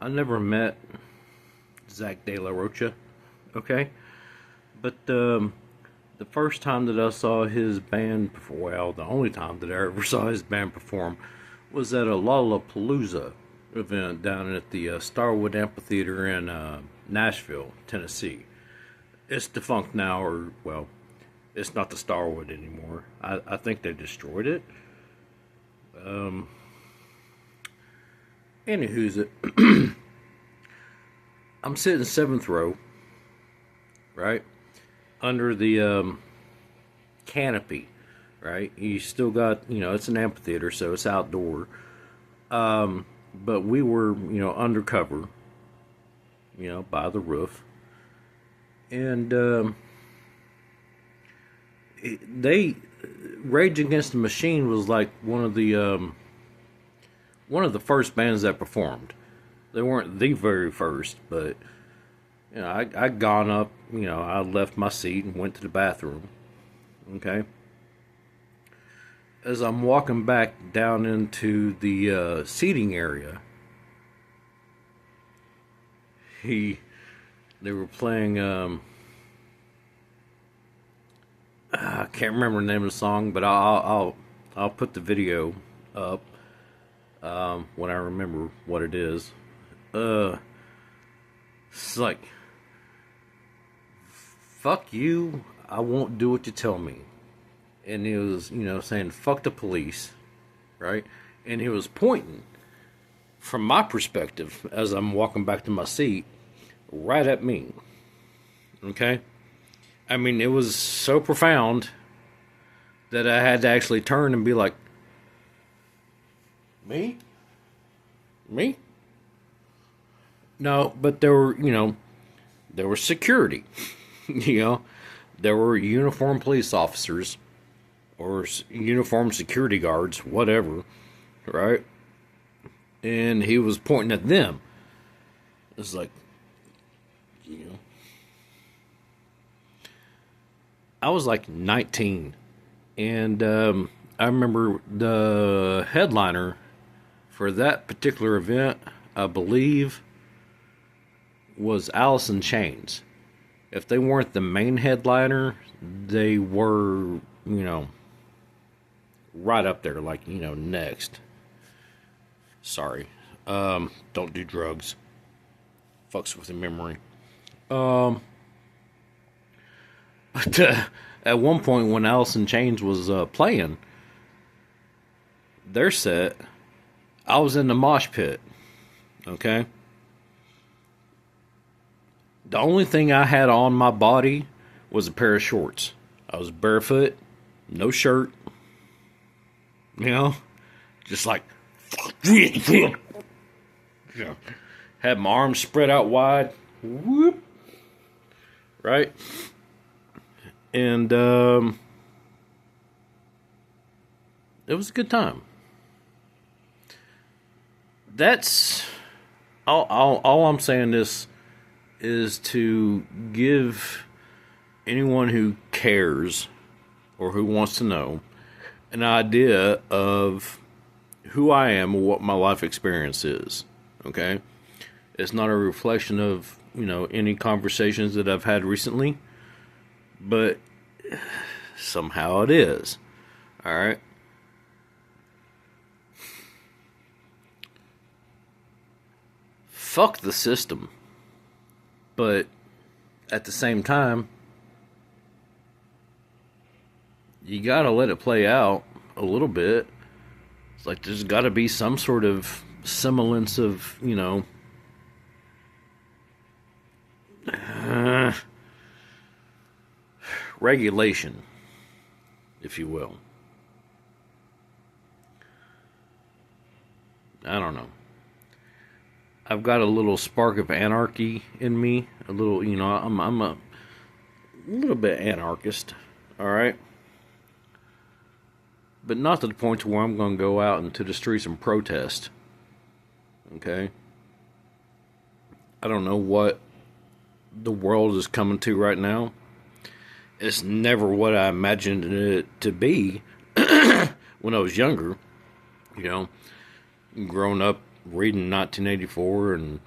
I never met Zach De La Rocha, okay? But the first time that I saw his band perform, well, the only time that I ever saw his band perform was at a Lollapalooza event down at the Starwood Amphitheater in Nashville, Tennessee. It's defunct now, or, well, it's not the Starwood anymore. I think they destroyed it. Um, Anywho's it. I'm sitting seventh row, right? Under the canopy, right? You still got, it's an amphitheater, so it's outdoor. But we were, undercover, by the roof. And they, Rage Against the Machine was like one of the first bands that performed. They weren't the very first, but I'd gone up, I left my seat and went to the bathroom. Okay. As I'm walking back down into the seating area, they were playing. I can't remember the name of the song, but I'll put the video up when I remember what it is. It's like, fuck you, I won't do what you tell me. And he was, saying, fuck the police, right? And he was pointing, from my perspective, as I'm walking back to my seat, right at me. Okay? I mean, it was so profound that I had to actually turn and be like, me? Me? No, but there was security. There were uniformed police officers or uniformed security guards, whatever, right? And he was pointing at them. It's like, I was like 19, and I remember the headliner for that particular event, I believe, was Alice in Chains. If they weren't the main headliner, they were, right up there, like, next. Sorry. Don't do drugs. Fucks with your memory. But at one point when Alice in Chains was playing their set, I was in the mosh pit. Okay? The only thing I had on my body was a pair of shorts. I was barefoot, no shirt. Just like, had my arms spread out wide. Whoop. Right? And it was a good time. That's all I'm saying. This is to give anyone who cares or who wants to know an idea of who I am or what my life experience is. Okay? It's not a reflection of, any conversations that I've had recently, but somehow it is. Alright? Fuck the system. But at the same time, you gotta let it play out a little bit. It's like there's gotta be some sort of semblance of, regulation, if you will. I don't know. I've got a little spark of anarchy in me. A little, I'm a little bit anarchist. All right, but not to the point to where I'm going to go out into the streets and protest. Okay. I don't know what the world is coming to right now. It's never what I imagined it to be when I was younger. Growing up reading 1984 and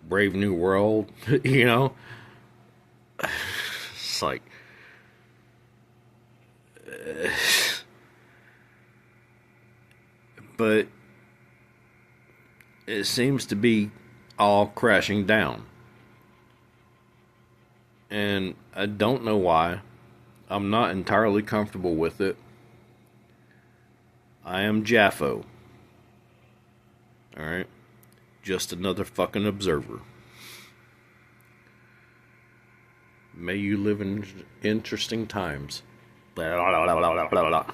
Brave New World, you know? It's like, but it seems to be all crashing down. And I don't know why. I'm not entirely comfortable with it. I am Jaffo. Alright? Just another fucking observer. May you live in interesting times. Blah, blah, blah, blah, blah, blah.